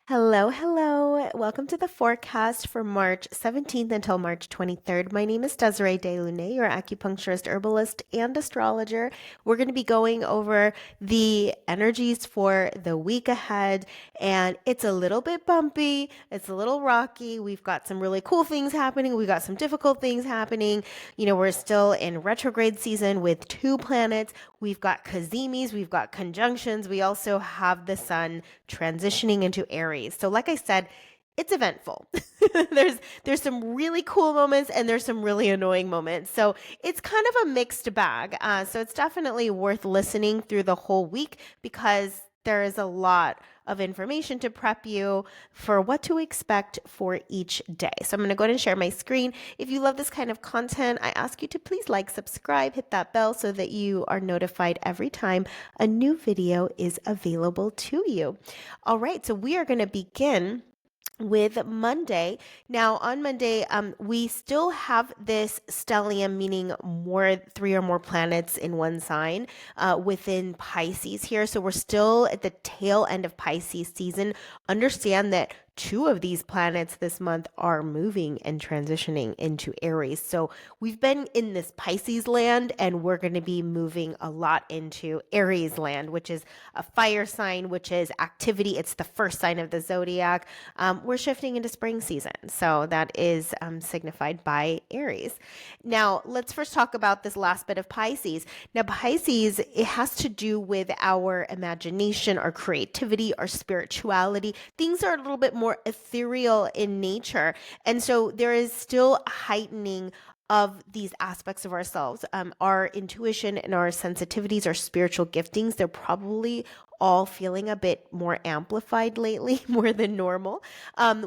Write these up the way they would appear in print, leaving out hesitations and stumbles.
Hello, hello. Welcome to the forecast for March 17th until March 23rd. My name is Desiree DeLune, your acupuncturist, herbalist, and astrologer. We're going to be going over the energies for the week ahead, and it's a little bit bumpy. It's a little rocky. We've got some really cool things happening. We've got some difficult things happening. We're still in retrograde season with two planets. We've got Cazimis, we've got conjunctions. We also have the sun transitioning into Aries. So like I said, it's eventful. there's some really cool moments and there's some really annoying moments. So it's kind of a mixed bag. So it's definitely worth listening through the whole week because there is a lot of information to prep you for what to expect for each day. So I'm going to go ahead and share my screen. If you love this kind of content, I ask you to please like, subscribe, hit that bell so that you are notified every time a new video is available to you. All right, so we are going to begin with Monday. Now, on Monday, we still have this stellium, meaning three or more planets in one sign within Pisces here. So we're still at the tail end of Pisces season. Understand that two of these planets this month are moving and transitioning into Aries. So we've been in this Pisces land and we're going to be moving a lot into Aries land, which is a fire sign, which is activity. It's the first sign of the zodiac. We're shifting into spring season. So that is signified by Aries. Now, let's first talk about this last bit of Pisces. Now, Pisces, it has to do with our imagination, our creativity, our spirituality. Things are a little bit more ethereal in nature. And so there is still a heightening of these aspects of ourselves. Our intuition and our sensitivities, our spiritual giftings, they're probably all feeling a bit more amplified lately, more than normal.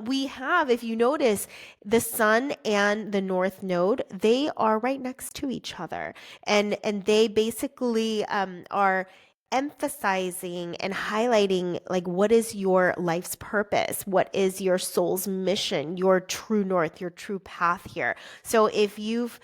We have, if you notice, the sun and the north node, they are right next to each other. And they basically are emphasizing and highlighting like what is your life's purpose, what is your soul's mission, your true north, your true path here. So if you've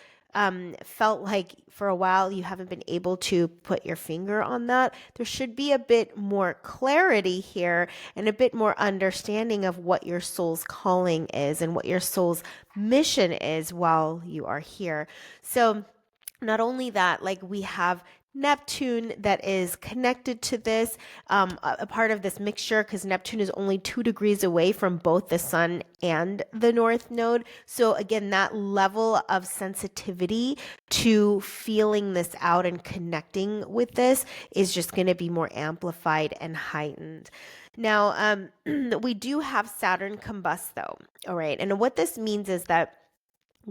felt like for a while you haven't been able to put your finger on that, there should be a bit more clarity here and a bit more understanding of what your soul's calling is and what your soul's mission is while you are here. So not only that, like we have Neptune that is connected to this, a part of this mixture, because Neptune is only 2 degrees away from both the sun and the north node. So again, that level of sensitivity to feeling this out and connecting with this is just going to be more amplified and heightened. Now, we do have Saturn combust though. All right. And what this means is that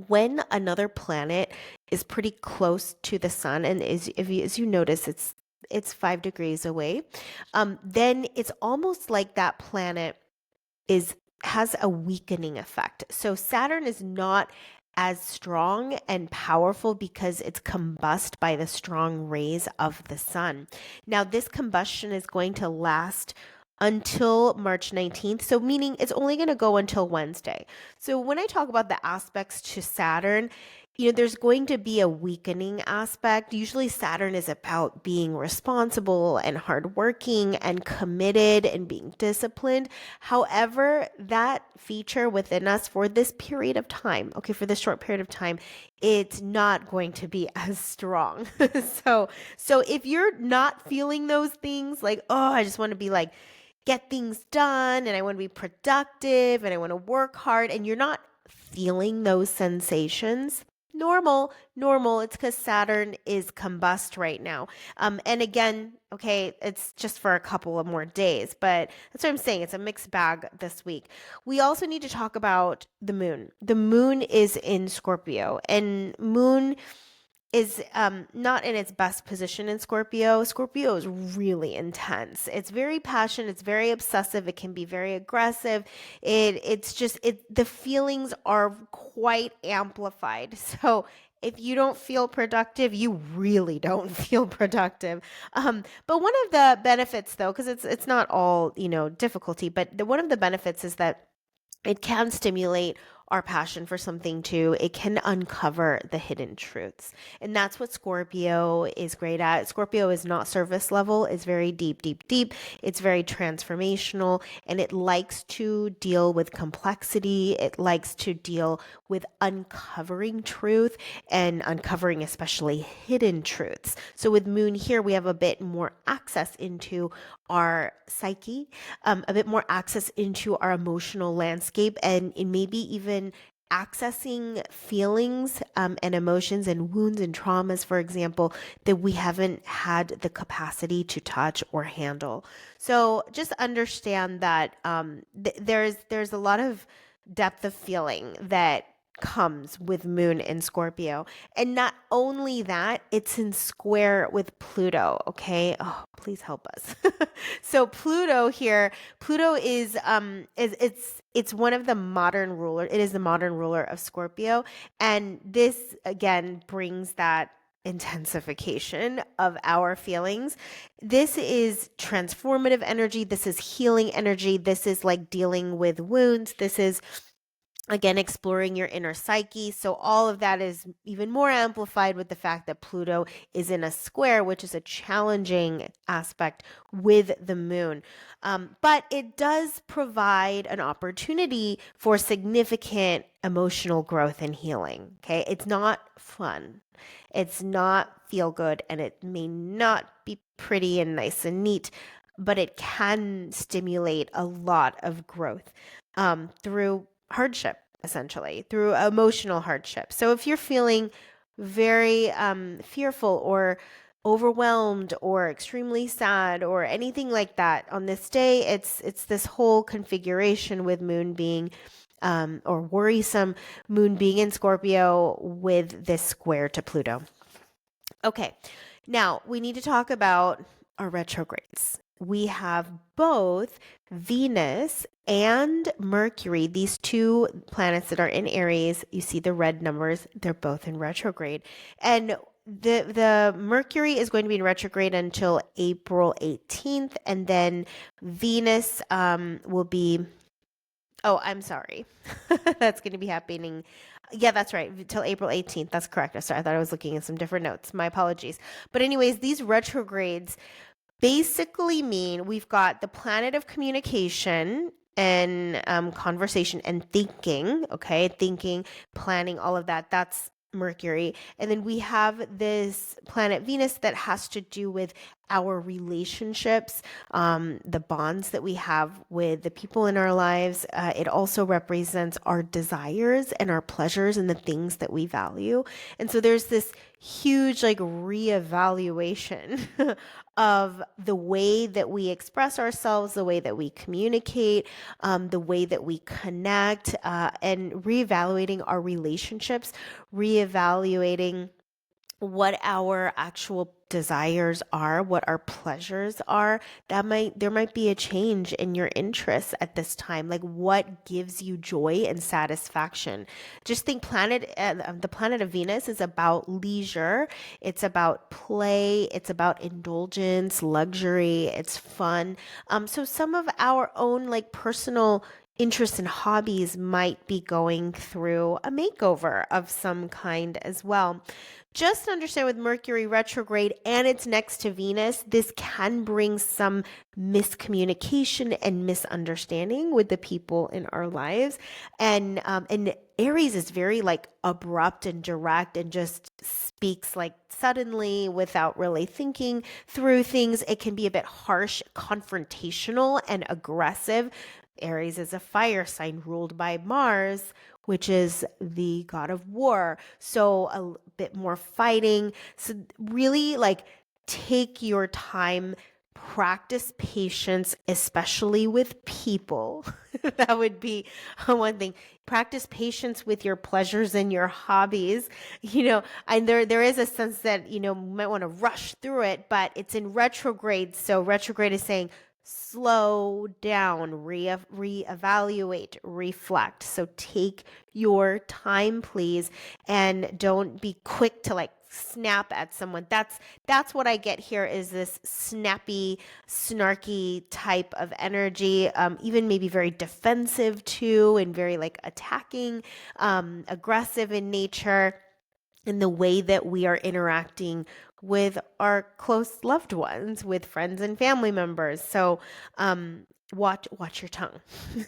when another planet is pretty close to the sun, and as you notice, it's 5 degrees away, then it's almost like that planet has a weakening effect. So Saturn is not as strong and powerful because it's combusted by the strong rays of the sun. Now, this combustion is going to last until March 19th. So meaning it's only going to go until Wednesday. So when I talk about the aspects to Saturn, there's going to be a weakening aspect. Usually Saturn is about being responsible and hardworking and committed and being disciplined. However, that feature within us for this period of time, okay, for this short period of time, it's not going to be as strong. So if you're not feeling those things like, oh, I just want to be like, get things done and I want to be productive and I want to work hard, and you're not feeling those sensations, normal. It's because Saturn is combust right now. And again, okay, it's just for a couple of more days, but that's what I'm saying. It's a mixed bag this week. We also need to talk about the moon. The moon is in Scorpio, and moon is not in its best position in Scorpio. Scorpio is really intense. It's very passionate. It's very obsessive. It can be very aggressive. The feelings are quite amplified. So if you don't feel productive, you really don't feel productive. But one of the benefits, though, because it's not all difficulty, but one of the benefits is that it can stimulate our passion for something too, it can uncover the hidden truths. And that's what Scorpio is great at. Scorpio is not surface level, it's very deep, deep, deep. It's very transformational, and it likes to deal with complexity. It likes to deal with uncovering truth and uncovering especially hidden truths. So with Moon here, we have a bit more access into our psyche, a bit more access into our emotional landscape, and maybe even accessing feelings and emotions and wounds and traumas, for example, that we haven't had the capacity to touch or handle. So just understand that there's a lot of depth of feeling that comes with Moon in Scorpio. And not only that, it's in square with Pluto, okay? Oh, please help us. So Pluto here, Pluto is it's one of the modern ruler. It is the modern ruler of Scorpio, and this again brings that intensification of our feelings. This is transformative energy. This is healing energy. This is like dealing with wounds. This is again exploring your inner psyche. So all of that is even more amplified with the fact that Pluto is in a square, which is a challenging aspect with the moon. But it does provide an opportunity for significant emotional growth and healing. Okay, it's not fun, it's not feel good, and it may not be pretty and nice and neat, but it can stimulate a lot of growth through hardship, essentially, through emotional hardship. So if you're feeling very fearful or overwhelmed or extremely sad or anything like that on this day, it's this whole configuration with Moon being or worrisome Moon being in Scorpio with this square to Pluto. Okay, now we need to talk about our retrogrades. We have both Venus and Mercury, these two planets that are in Aries. You see the red numbers, they're both in retrograde. And the Mercury is going to be in retrograde until April 18th, and then Venus will be, oh, I'm sorry. That's going to be happening. Yeah, that's right. Till April 18th. That's correct. Sorry, I thought I was looking at some different notes. My apologies. But anyways, these retrogrades basically mean we've got the planet of communication and conversation and thinking, okay? Thinking, planning, all of that. That's Mercury. And then we have this planet Venus that has to do with our relationships, the bonds that we have with the people in our lives. It also represents our desires and our pleasures and the things that we value. And so there's this huge like reevaluation of the way that we express ourselves, the way that we communicate, the way that we connect, and reevaluating our relationships, reevaluating what our actual desires are, what our pleasures are. There might be a change in your interests at this time. Like what gives you joy and satisfaction? Just think the planet of Venus is about leisure. It's about play. It's about indulgence, luxury. It's fun. So some of our own like personal interests and hobbies might be going through a makeover of some kind as well. Just understand with Mercury retrograde and it's next to Venus, this can bring some miscommunication and misunderstanding with the people in our lives. And Aries is very like abrupt and direct and just speaks like suddenly without really thinking through things. It can be a bit harsh, confrontational, and aggressive. Aries is a fire sign ruled by Mars, which is the god of war. So a bit more fighting. So really like take your time, practice patience, especially with people. That would be one thing. Practice patience with your pleasures and your hobbies. And there is a sense that, you might want to rush through it, but it's in retrograde. So retrograde is saying, slow down, reevaluate, reflect. So take your time, please, and don't be quick to like snap at someone. That's what I get here, is this snappy, snarky type of energy, even maybe very defensive too, and very like attacking, aggressive in nature, in the way that we are interacting with our close loved ones, with friends and family members. So watch your tongue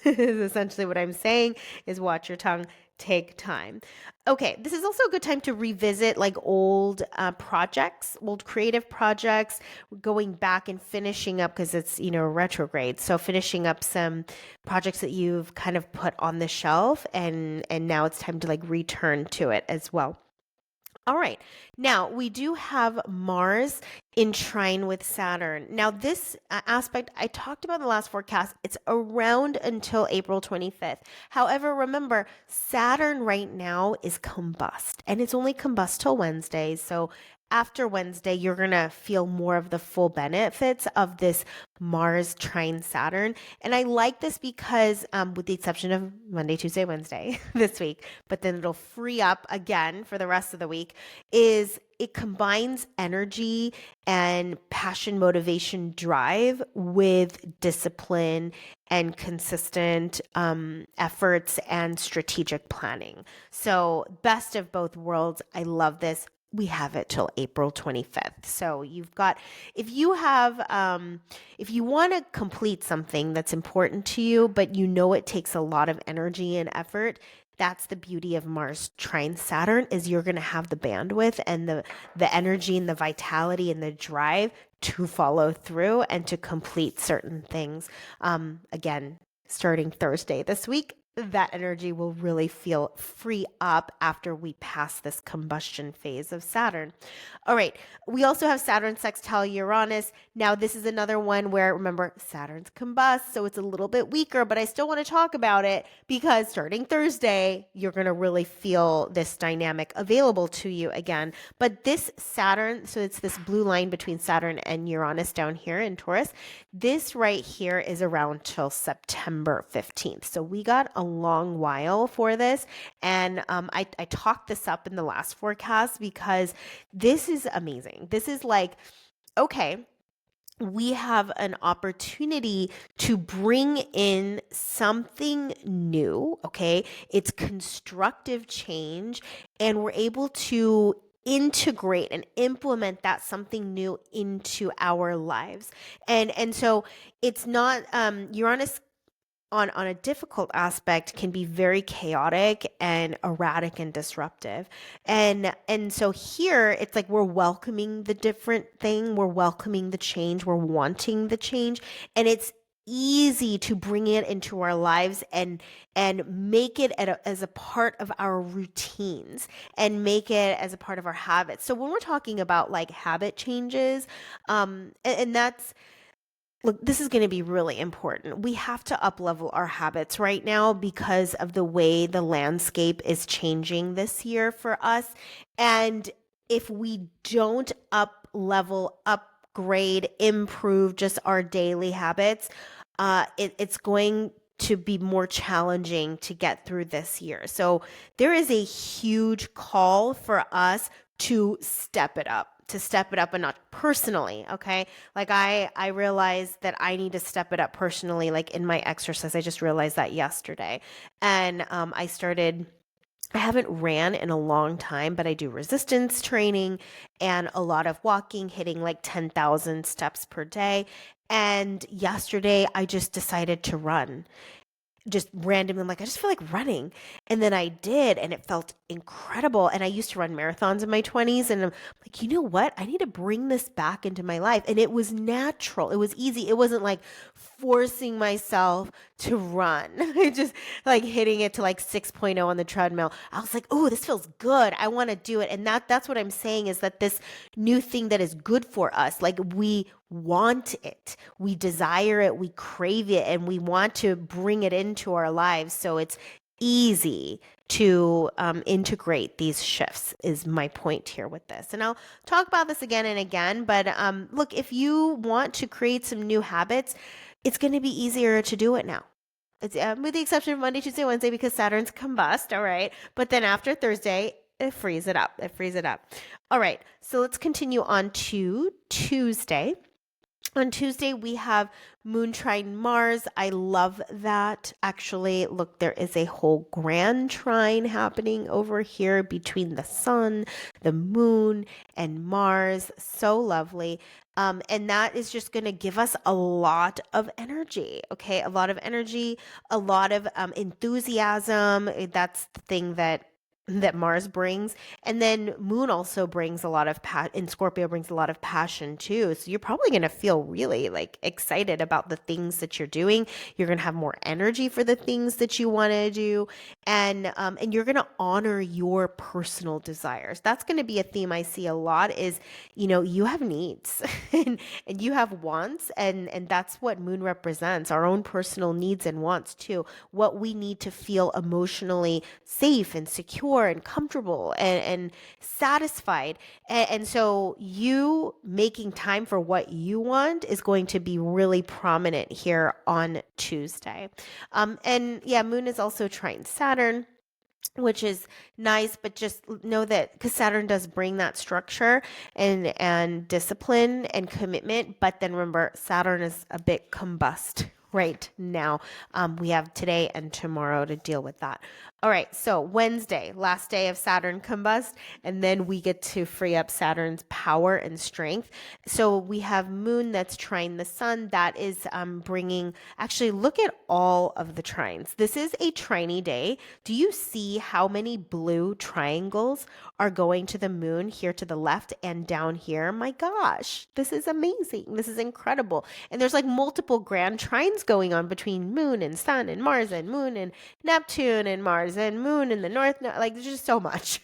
is essentially what I'm saying, is watch your tongue, take time. Okay, this is also a good time to revisit like old projects, old creative projects, going back and finishing up, because it's, retrograde. So finishing up some projects that you've kind of put on the shelf, and now it's time to like return to it as well. All right. Now, we do have Mars in trine with Saturn. Now, this aspect I talked about in the last forecast, it's around until April 25th. However, remember, Saturn right now is combust, and it's only combust till Wednesday. So after Wednesday, you're going to feel more of the full benefits of this Mars trine Saturn. And I like this because, with the exception of Monday, Tuesday, Wednesday this week, but then it'll free up again for the rest of the week, is it combines energy and passion, motivation, drive with discipline and consistent efforts and strategic planning. So best of both worlds. I love this. We have it till April 25th. So you've got, if you want to complete something that's important to you, but it takes a lot of energy and effort, that's the beauty of Mars trine Saturn, is you're going to have the bandwidth and the energy and the vitality and the drive to follow through and to complete certain things. Again, starting Thursday this week, that energy will really feel free up after we pass this combustion phase of Saturn. All right. We also have Saturn sextile Uranus. Now, this is another one where, remember, Saturn's combust, so it's a little bit weaker, but I still want to talk about it because starting Thursday, you're going to really feel this dynamic available to you again. But this Saturn, so it's this blue line between Saturn and Uranus down here in Taurus. This right here is around till September 15th. So we got a long while for this. And I talked this up in the last forecast because this is amazing. This is like, okay, we have an opportunity to bring in something new, okay? It's constructive change, and we're able to integrate and implement that something new into our lives. And so it's not Uranus on a difficult aspect can be very chaotic and erratic and disruptive. And so here it's like we're welcoming the different thing, we're welcoming the change, we're wanting the change, and it's easy to bring it into our lives and make it as a part of our routines and make it as a part of our habits. So when we're talking about like habit changes, and that's, look, this is going to be really important. We have to up-level our habits right now because of the way the landscape is changing this year for us. And if we don't up-level, upgrade, improve just our daily habits, it's going to be more challenging to get through this year. So there is a huge call for us to step it up. And not personally, okay? Like I realized that I need to step it up personally, like in my exercise. I just realized that yesterday. And I haven't ran in a long time, but I do resistance training and a lot of walking, hitting like 10,000 steps per day. And yesterday I just decided to run. Just randomly, I'm like, I just feel like running. And then I did, and it felt incredible. And I used to run marathons in my 20s, and I'm like, you know what? I need to bring this back into my life. And it was natural. It was easy. It wasn't like forcing myself to run. I just like hitting it to like 6.0 on the treadmill. I was like, oh, this feels good. I want to do it. And that's what I'm saying, is that this new thing that is good for us, like we want it, we desire it, we crave it, and we want to bring it into our lives. So it's easy to integrate these shifts, is my point here with this. And I'll talk about this again and again, but look, if you want to create some new habits, it's going to be easier to do it now. It's with the exception of Monday, Tuesday, Wednesday, because Saturn's combust, all right? But then after Thursday, It frees it up. It frees it up. All right. So let's continue on to Tuesday. On Tuesday, we have Moon trine Mars. I love that. Actually, look, there is a whole grand trine happening over here between the sun, the moon, and Mars. So lovely. And that is just going to give us a lot of energy. Okay. A lot of energy, a lot of enthusiasm. That's the thing that Mars brings. And then Moon also brings a lot of in Scorpio brings a lot of passion too. So you're probably going to feel really like excited about the things that you're doing. You're going to have more energy for the things that you want to do, and you're going to honor your personal desires. That's going to be a theme I see a lot is, you have needs and you have wants, and that's what Moon represents, our own personal needs and wants too. What we need to feel emotionally safe and secure and comfortable and satisfied. And so you making time for what you want is going to be really prominent here on Tuesday. And yeah, Moon is also trine Saturn, which is nice, but just know that because Saturn does bring that structure and discipline and commitment, but then remember Saturn is a bit combust right now. We have today and tomorrow to deal with that. All right, so Wednesday, last day of Saturn combust, and then we get to free up Saturn's power and strength. So we have Moon that's trine the sun. That is bringing, actually, look at all of the trines. This is a triney day. Do you see how many blue triangles are going to the Moon here to the left and down here? My gosh, this is amazing. This is incredible. And there's like multiple grand trines going on between Moon and Sun and Mars and Moon and Neptune and Mars and Moon in the north. Like there's just so much.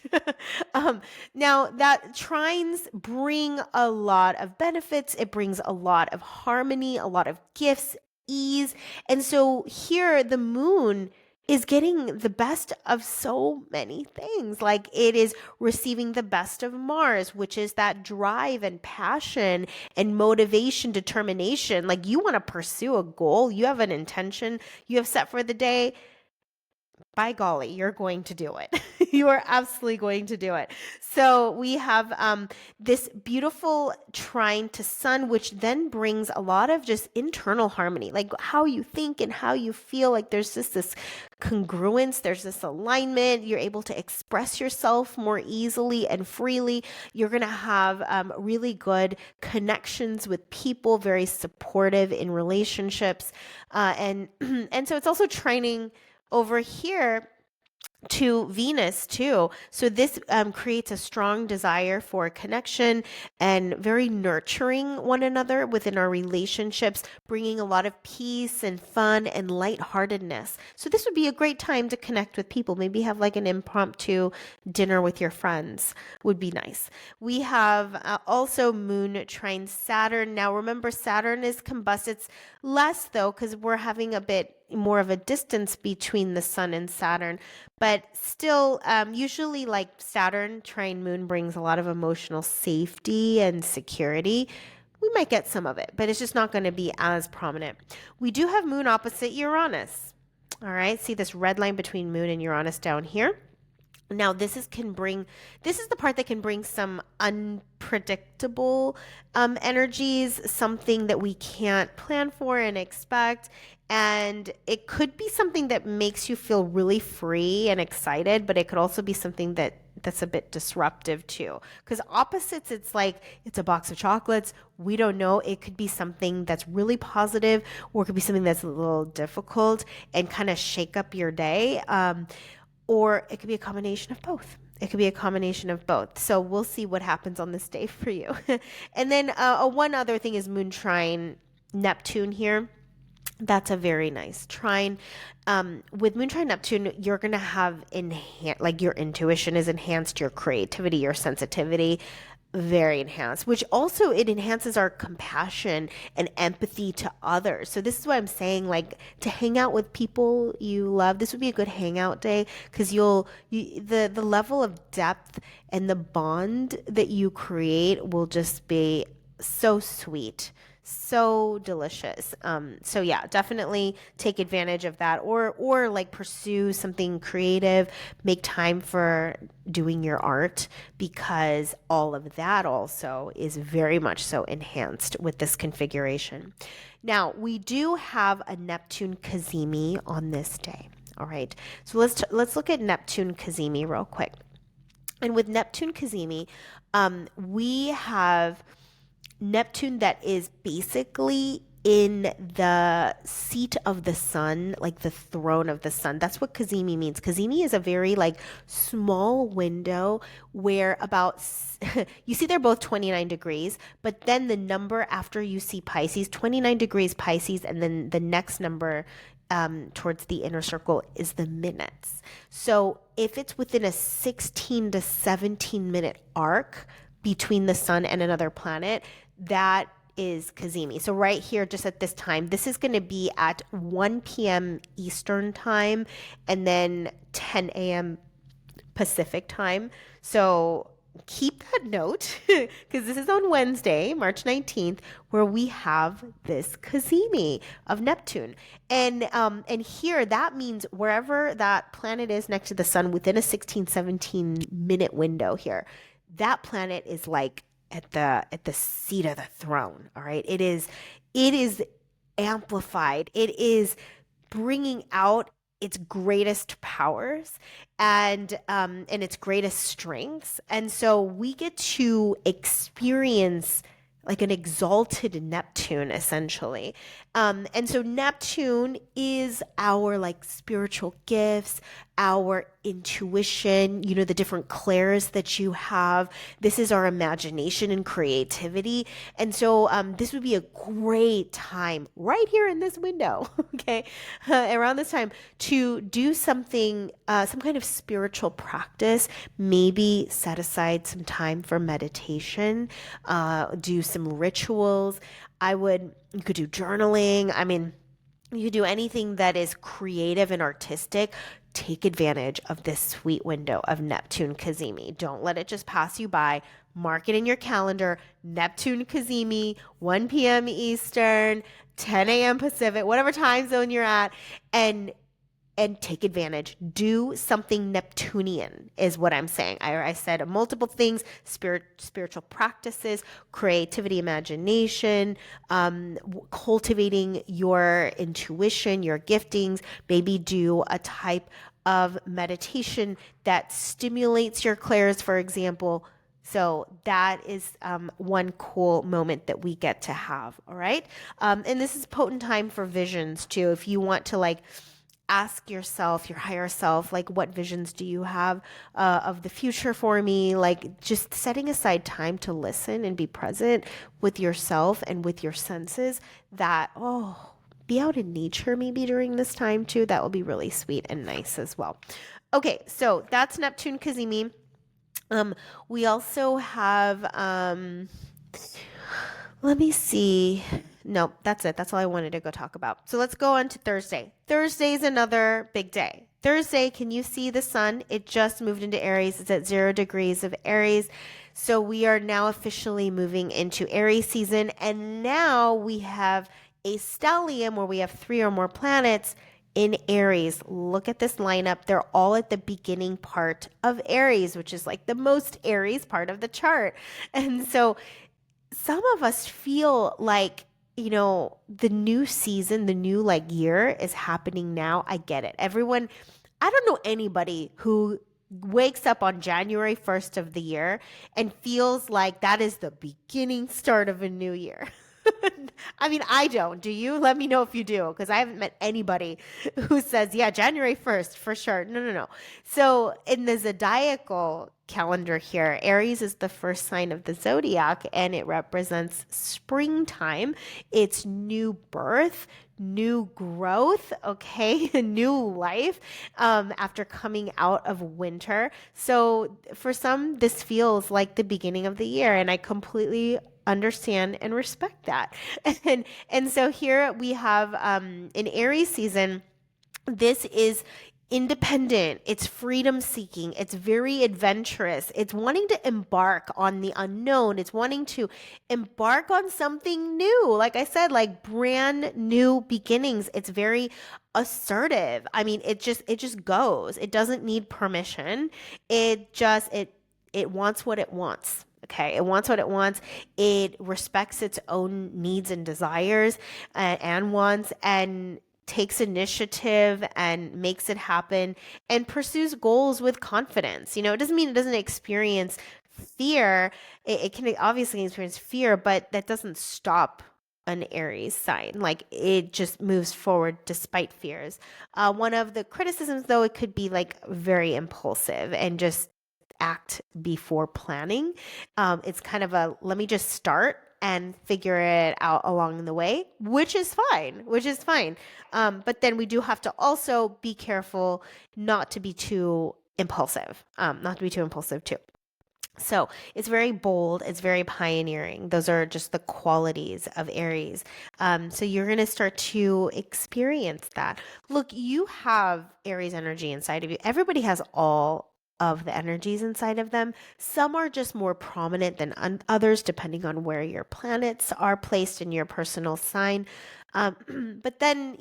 Now that trines bring a lot of benefits. It brings a lot of harmony, a lot of gifts, ease. And so here the Moon is getting the best of so many things. Like it is receiving the best of Mars, which is that drive and passion and motivation, determination. Like you want to pursue a goal, you have an intention you have set for the day. By golly, you're going to do it. You are absolutely going to do it. So we have this beautiful trine to sun, which then brings a lot of just internal harmony, like how you think and how you feel. Like there's just this congruence, there's this alignment. You're able to express yourself more easily and freely. You're going to have really good connections with people, very supportive in relationships. And so it's also trining over here to Venus too. So this creates a strong desire for connection and very nurturing one another within our relationships, bringing a lot of peace and fun and lightheartedness. So this would be a great time to connect with people. Maybe have like an impromptu dinner with your friends would be nice. We have also Moon trine Saturn. Now remember, Saturn is combust. It's less though, because we're having a bit more of a distance between the sun and Saturn, but still usually like Saturn trine Moon brings a lot of emotional safety and security. We might get some of it, but it's just not going to be as prominent. We do have Moon opposite Uranus. All right, see this red line between Moon and Uranus down here. Now this is the part that can bring some unpredictable energies, something that we can't plan for and expect. And it could be something that makes you feel really free and excited, but it could also be something that's a bit disruptive too. Because opposites, it's like it's a box of chocolates. We don't know. It could be something that's really positive, or it could be something that's a little difficult and kind of shake up your day. Or it could be a combination of both. It could be a combination of both. So we'll see what happens on this day for you. And then one other thing is Moon trine Neptune here. That's a very nice trine. With Moon trine Neptune, you're going to have like your intuition is enhanced, your creativity, your sensitivity, very enhanced, which also it enhances our compassion and empathy to others. So this is what I'm saying, like to hang out with people you love. This would be a good hangout day because the level of depth and the bond that you create will just be so sweet. So delicious. So yeah, definitely take advantage of that, or like pursue something creative, make time for doing your art, because all of that also is very much so enhanced with this configuration. Now, we do have a Neptune Cazimi on this day. All right. So let's look at Neptune Cazimi real quick. And with Neptune Cazimi, we have Neptune that is basically in the seat of the sun, like the throne of the sun. That's what Cazimi means. Cazimi is a very like small window where about you see they're both 29 degrees, but then the number after you see Pisces, 29 degrees Pisces, and then the next number towards the inner circle is the minutes. So if it's within a 16 to 17-minute arc between the sun and another planet, that is Cazimi. So right here, just at this time, this is going to be at 1 p.m. Eastern time and then 10 a.m. Pacific time. So keep that note because this is on Wednesday, March 19th, where we have this Cazimi of Neptune. And here that means wherever that planet is next to the sun within a 16, 17-minute window here, that planet is like at the seat of the throne. All right. It is amplified. It is bringing out its greatest powers and its greatest strengths. And so we get to experience like an exalted Neptune, essentially. And so Neptune is our like spiritual gifts, our intuition, the different clairs that you have. This is our imagination and creativity. And so this would be a great time right here in this window, okay, around this time to do something, some kind of spiritual practice, maybe set aside some time for meditation, do some rituals. You could do journaling. I mean, you could do anything that is creative and artistic. Take advantage of this sweet window of Neptune Cazimi. Don't let it just pass you by. Mark it in your calendar. Neptune Cazimi, 1 p.m. Eastern, 10 a.m. Pacific, whatever time zone you're at, and take advantage. Do something Neptunian is what I'm saying. I said multiple things: spiritual practices, creativity, imagination, cultivating your intuition, your giftings. Maybe do a type of meditation that stimulates your clairs, for example. So that is one cool moment that we get to have. All right. And this is potent time for visions too. If you want to like ask yourself, your higher self, like, what visions do you have of the future for me? Like, just setting aside time to listen and be present with yourself and with your senses. Be out in nature maybe during this time too. That will be really sweet and nice as well. Okay, so that's Neptune Cazimi. We also have, let me see. No, that's it. That's all I wanted to go talk about. So let's go on to Thursday. Thursday's another big day. Thursday, can you see the sun? It just moved into Aries. It's at 0 degrees of Aries. So we are now officially moving into Aries season. And now we have a stellium where we have 3 or more planets in Aries. Look at this lineup. They're all at the beginning part of Aries, which is like the most Aries part of the chart. And so some of us feel like, the new season, the new like year is happening now. I get it. Everyone, I don't know anybody who wakes up on January 1st of the year and feels like that is the beginning start of a new year. I mean, I don't. Do you? Let me know if you do, because I haven't met anybody who says, yeah, January 1st for sure. No. So in the zodiacal calendar here, Aries is the first sign of the zodiac, and it represents springtime. It's new birth, new growth, okay, a new life after coming out of winter. So for some, this feels like the beginning of the year, and I completely understand and respect that. And so here we have in Aries season, this is independent, it's freedom seeking, it's very adventurous, it's wanting to embark on the unknown, it's wanting to embark on something new. Like I said, like brand new beginnings. It's very assertive. I mean, it just goes. It doesn't need permission. It wants what it wants. Okay, it wants what it wants. It respects its own needs and desires and wants, and takes initiative and makes it happen and pursues goals with confidence. It doesn't mean it doesn't experience fear. It can obviously experience fear, but that doesn't stop an Aries sign. Like, it just moves forward despite fears. One of the criticisms, though, it could be like very impulsive and just act before planning. It's kind of a let me just start and figure it out along the way, which is fine. But then we do have to also be careful not to be too impulsive, too. So it's very bold. It's very pioneering. Those are just the qualities of Aries. So you're going to start to experience that. Look, you have Aries energy inside of you. Everybody has all of the energies inside of them. Some are just more prominent than others, depending on where your planets are placed in your personal sign. But then,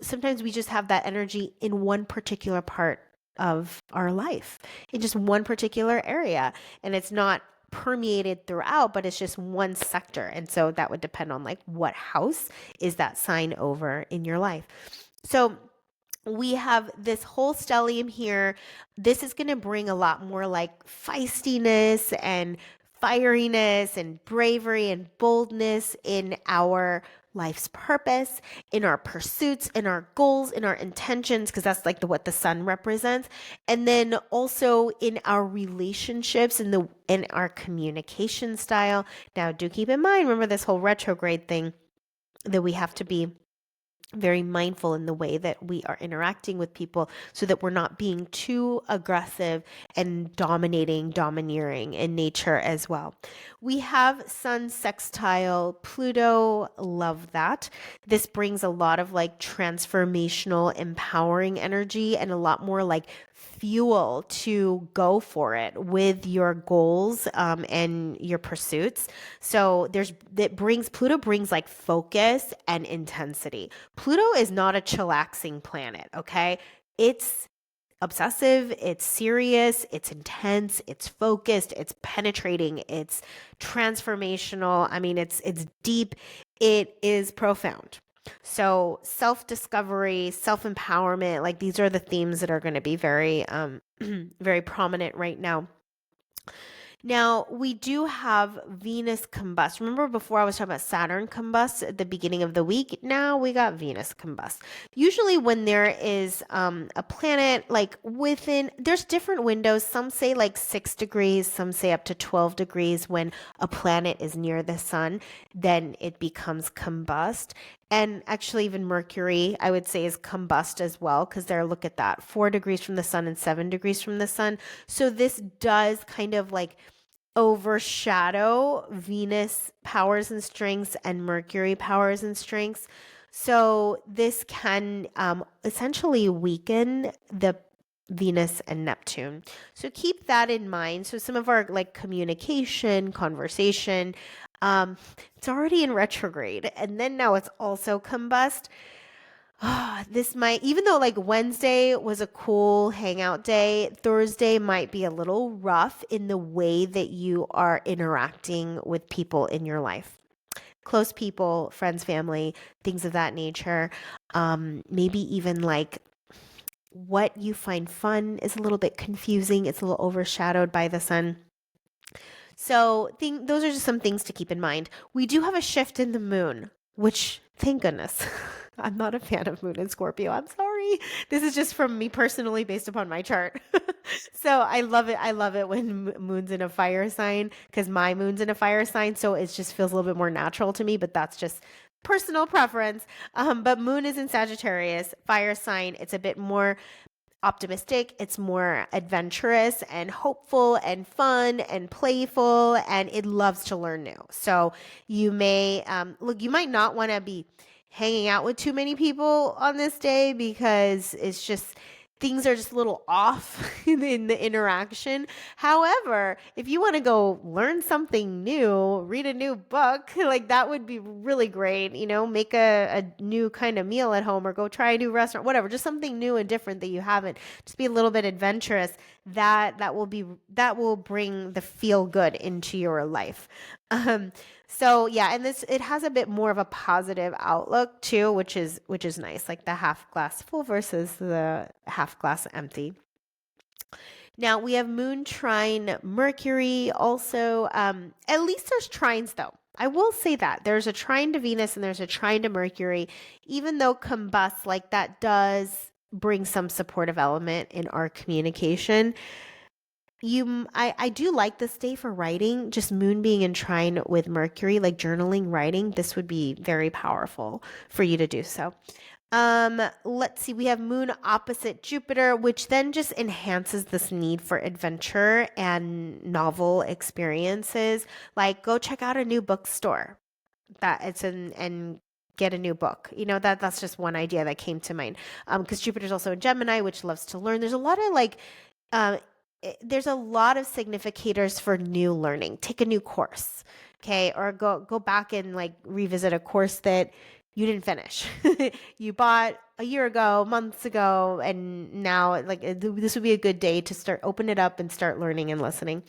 sometimes we just have that energy in one particular part of our life, in just one particular area. And it's not permeated throughout, but it's just one sector. And so that would depend on like what house is that sign over in your life. So we have this whole stellium here. This is going to bring a lot more like feistiness and fieriness and bravery and boldness in our life's purpose, in our pursuits, in our goals, in our intentions, because that's like what the sun represents. And then also in our relationships and in our communication style. Now, do keep in mind, remember this whole retrograde thing, that we have to be very mindful in the way that we are interacting with people so that we're not being too aggressive and domineering in nature as well. We have Sun sextile Pluto. Love that. This brings a lot of like transformational, empowering energy and a lot more like fuel to go for it with your goals and your pursuits. So Pluto brings like focus and intensity. Pluto is not a chillaxing planet, okay? It's obsessive, it's serious, it's intense, it's focused, it's penetrating, it's transformational. I mean, it's deep, it is profound. So self-discovery, self-empowerment, like these are the themes that are going to be very very prominent right now. Now, we do have Venus combust. Remember before I was talking about Saturn combust at the beginning of the week? Now we got Venus combust. Usually when there is a planet like there's different windows. Some say like 6 degrees, some say up to 12 degrees when a planet is near the sun, then it becomes combust. And actually even Mercury, I would say, is combust as well, because look at that, 4 degrees from the sun and 7 degrees from the sun. So this does kind of like overshadow Venus powers and strengths and Mercury powers and strengths. So this can essentially weaken the Venus and Neptune. So keep that in mind. So some of our like communication, conversation, it's already in retrograde, and then now it's also combust. This might, even though like Wednesday was a cool hangout day, Thursday might be a little rough in the way that you are interacting with people in your life. Close people, friends, family, things of that nature. Maybe even like what you find fun is a little bit confusing. It's a little overshadowed by the sun. So those are just some things to keep in mind. We do have a shift in the moon, which, thank goodness. I'm not a fan of moon in Scorpio. I'm sorry. This is just from me personally based upon my chart. So I love it. I love it when moon's in a fire sign, because my moon's in a fire sign. So it just feels a little bit more natural to me, but that's just personal preference. But moon is in Sagittarius, fire sign. It's a bit more optimistic, it's more adventurous and hopeful and fun and playful, and it loves to learn new. So you may you might not want to be hanging out with too many people on this day, because it's just things are just a little off in the interaction. However, if you want to go learn something new, read a new book, like that would be really great. Make a new kind of meal at home or go try a new restaurant, whatever, just something new and different that you haven't. Just be a little bit adventurous. That will bring the feel good into your life. So yeah, and it has a bit more of a positive outlook too, which is nice, like the half glass full versus the half glass empty. Now we have Moon trine Mercury also. At least there's trines though. I will say that there's a trine to Venus and there's a trine to Mercury, even though combust, like that does bring some supportive element in our communication. I do like this day for writing, just moon being in trine with Mercury, like journaling, writing. This would be very powerful for you to do so. Let's see, we have moon opposite Jupiter, which then just enhances this need for adventure and novel experiences. Like go check out a new bookstore that it's in and get a new book. That's just one idea that came to mind. Because Jupiter's also a Gemini, which loves to learn. There's a lot of there's a lot of significators for new learning. Take a new course, okay? Or go back and like revisit a course that you didn't finish. You bought a year ago, months ago, and now like this would be a good day to open it up and start learning and listening.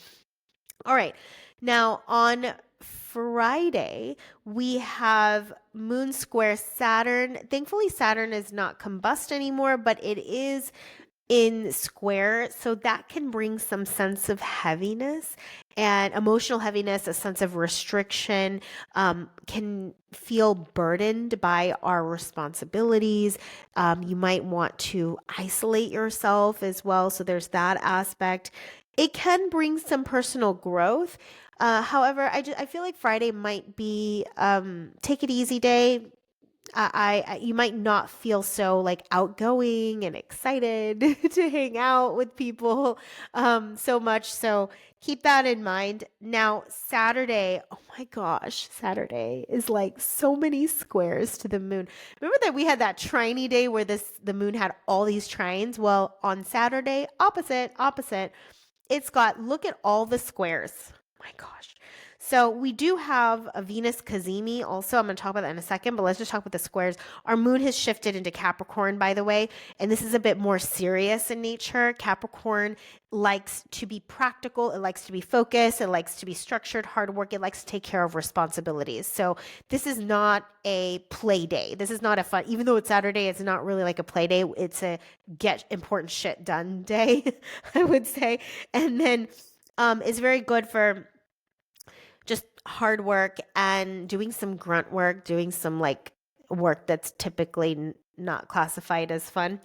All right. Now on Friday, we have Moon square Saturn. Thankfully, Saturn is not combust anymore, but it is in square, so that can bring some sense of heaviness and emotional heaviness, a sense of restriction, can feel burdened by our responsibilities. You might want to isolate yourself as well, so there's that aspect. It can bring some personal growth. However, I feel like Friday might be take it easy day. You might not feel so like outgoing and excited to hang out with people so much. So keep that in mind. Now, Saturday, oh my gosh, Saturday is like so many squares to the moon. Remember that we had that triny day where the moon had all these trines? Well, on Saturday, opposite. It's got, look at all the squares. Oh my gosh. So we do have a Venus Cazimi also. I'm going to talk about that in a second, but let's just talk about the squares. Our moon has shifted into Capricorn, by the way, and this is a bit more serious in nature. Capricorn likes to be practical. It likes to be focused. It likes to be structured, hard work. It likes to take care of responsibilities. So this is not a play day. This is not a fun, even though it's Saturday, it's not really like a play day. It's a get important shit done day, I would say. And then it's very good for just hard work and doing some grunt work, doing some like work that's typically not classified as fun.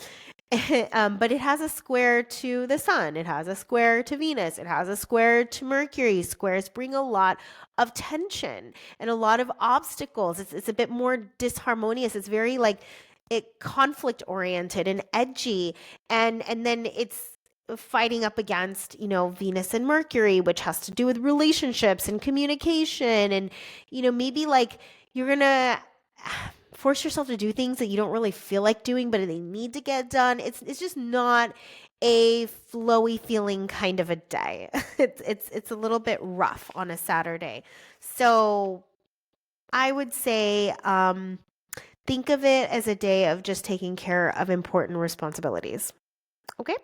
But it has a square to the sun. It has a square to Venus. It has a square to Mercury. Squares bring a lot of tension and a lot of obstacles. It's a bit more disharmonious. It's very like conflict oriented and edgy. And then it's fighting up against, Venus and Mercury, which has to do with relationships and communication. And, maybe like you're going to force yourself to do things that you don't really feel like doing, but they need to get done. It's just not a flowy feeling kind of a day. It's a little bit rough on a Saturday. So I would say, think of it as a day of just taking care of important responsibilities. Okay.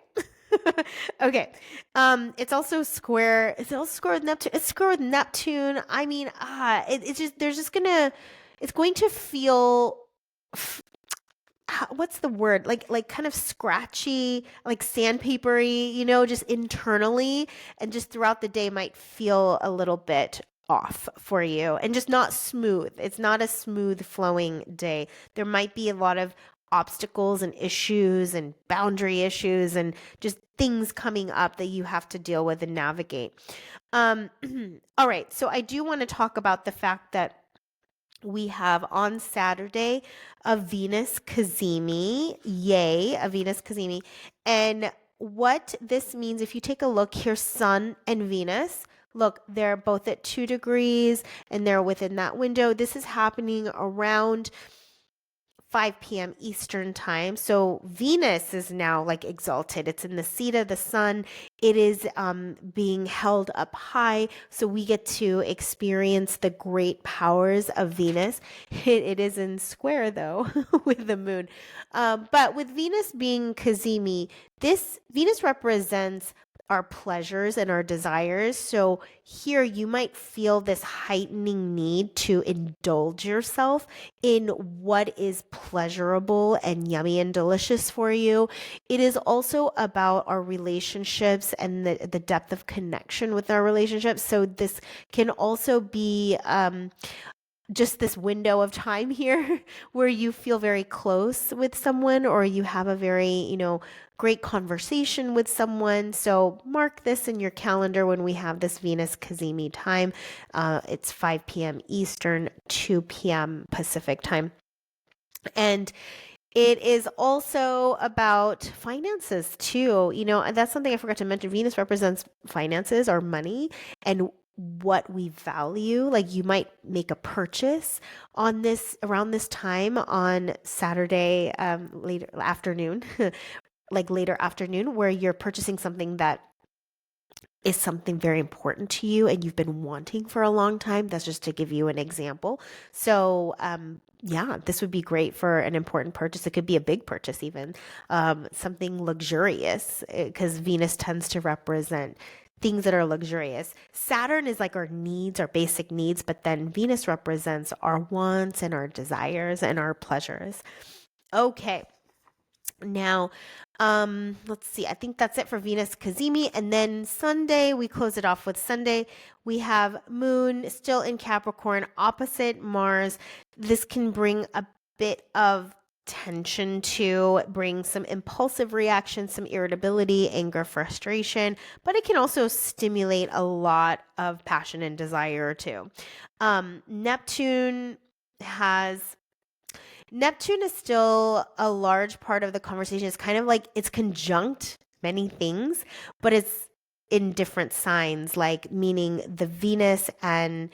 Okay. It's also square. It's also square with Neptune. It's square with Neptune. I mean, it's going to feel, what's the word? Like kind of scratchy, like sandpapery, just internally, and just throughout the day might feel a little bit off for you and just not smooth. It's not a smooth flowing day. There might be a lot of obstacles and issues and boundary issues and just things coming up that you have to deal with and navigate. All right. So I do want to talk about the fact that we have on Saturday a Venus Cazimi. Yay, a Venus Cazimi. And what this means, if you take a look here, Sun and Venus, look, they're both at 2 degrees and they're within that window. This is happening around 5 p.m. Eastern time. So Venus is now like exalted. It's in the seat of the sun. It is being held up high. So we get to experience the great powers of Venus. It is in square though with the moon. But with Venus being Cazimi, this Venus represents our pleasures and our desires. So here you might feel this heightening need to indulge yourself in what is pleasurable and yummy and delicious for you. It is also about our relationships and the depth of connection with our relationships. So this can also be just this window of time here where you feel very close with someone, or you have a very, great conversation with someone. So mark this in your calendar when we have this Venus Cazimi time. It's 5 p.m. Eastern, 2 p.m. Pacific time. And it is also about finances too. And that's something I forgot to mention. Venus represents finances or money and what we value. Like you might make a purchase on this around this time on Saturday, later afternoon, like later afternoon, where you're purchasing something that is something very important to you and you've been wanting for a long time. That's just to give you an example. So, yeah, this would be great for an important purchase. It could be a big purchase, even something luxurious, because Venus tends to represent things that are luxurious. Saturn is like our needs, our basic needs, but then Venus represents our wants and our desires and our pleasures. Okay. Now, let's see. I think that's it for Venus Cazimi. And then Sunday, we close it off with Sunday. We have Moon still in Capricorn, opposite Mars. This can bring a bit of tension to bring some impulsive reactions, some irritability, anger, frustration, but it can also stimulate a lot of passion and desire too. Neptune is still a large part of the conversation. It's kind of like it's conjunct many things, but it's in different signs, like meaning the Venus and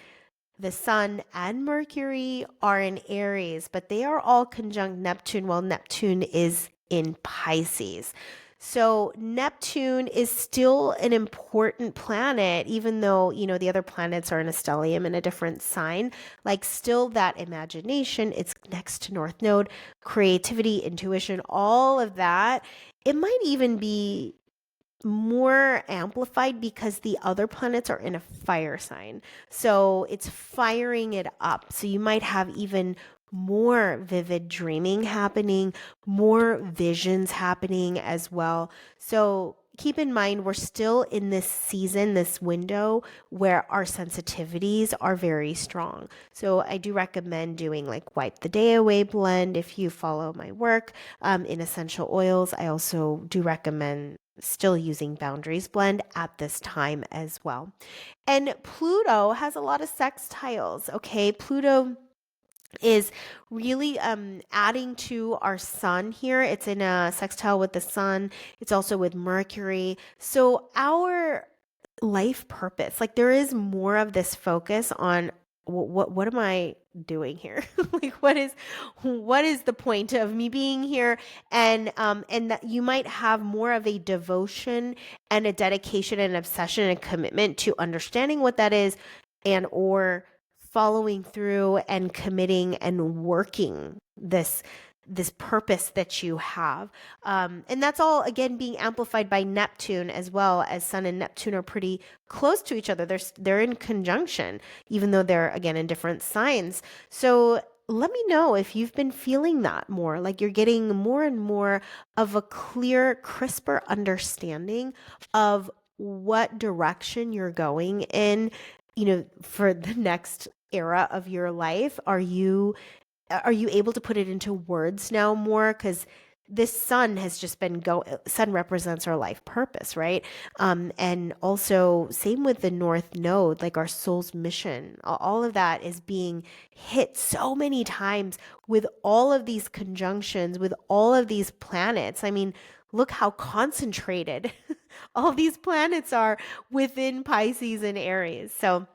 the Sun and Mercury are in Aries, but they are all conjunct Neptune while Neptune is in Pisces. So Neptune is still an important planet, even though, the other planets are in a stellium in a different sign. Like still that imagination, it's next to North Node, creativity, intuition, all of that. It might even be more amplified because the other planets are in a fire sign. So it's firing it up. So you might have even more vivid dreaming happening, more visions happening as well. So keep in mind, we're still in this season, this window where our sensitivities are very strong. So I do recommend doing like Wipe the Day Away blend if you follow my work in essential oils. I also do recommend still using Boundaries blend at this time as well. And Pluto has a lot of sextiles. Okay, Pluto is really adding to our sun here. It's in a sextile with the sun. It's also with Mercury. So our life purpose, like there is more of this focus on what am I doing here? Like what is the point of me being here? And that you might have more of a devotion and a dedication and obsession and commitment to understanding what that is, and or following through and committing and working this purpose that you have. And that's all, again, being amplified by Neptune as well, as Sun and Neptune are pretty close to each other. They're in conjunction, even though they're, again, in different signs. So let me know if you've been feeling that more, like you're getting more and more of a clear, crisper understanding of what direction you're going in, for the next era of your life. Are you able to put it into words now more? Because this sun has just been sun represents our life purpose, right? And also same with the North Node, like our soul's mission. All of that is being hit so many times with all of these conjunctions, with all of these planets. I mean, look how concentrated all these planets are within Pisces and Aries. So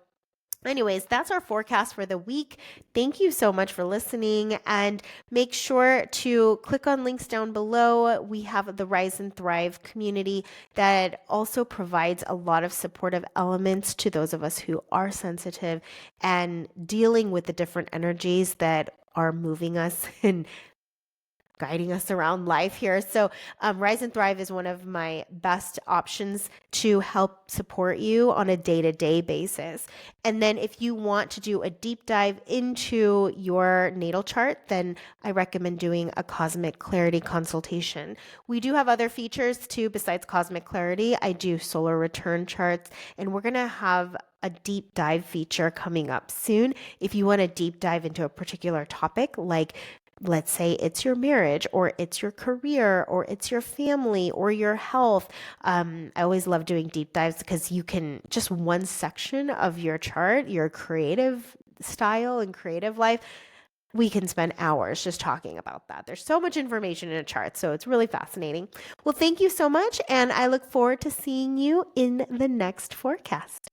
Anyways, that's our forecast for the week. Thank you so much for listening, and make sure to click on links down below. We have the Rise and Thrive community that also provides a lot of supportive elements to those of us who are sensitive and dealing with the different energies that are moving us and guiding us around life here. So, Rise and Thrive is one of my best options to help support you on a day to day basis. And then, if you want to do a deep dive into your natal chart, then I recommend doing a cosmic clarity consultation. We do have other features too, besides cosmic clarity. I do solar return charts, and we're going to have a deep dive feature coming up soon. If you want to deep dive into a particular topic, like let's say it's your marriage or it's your career or it's your family or your health. I always love doing deep dives because you can just one section of your chart, your creative style and creative life. We can spend hours just talking about that. There's so much information in a chart, so it's really fascinating. Well, thank you so much, and I look forward to seeing you in the next forecast.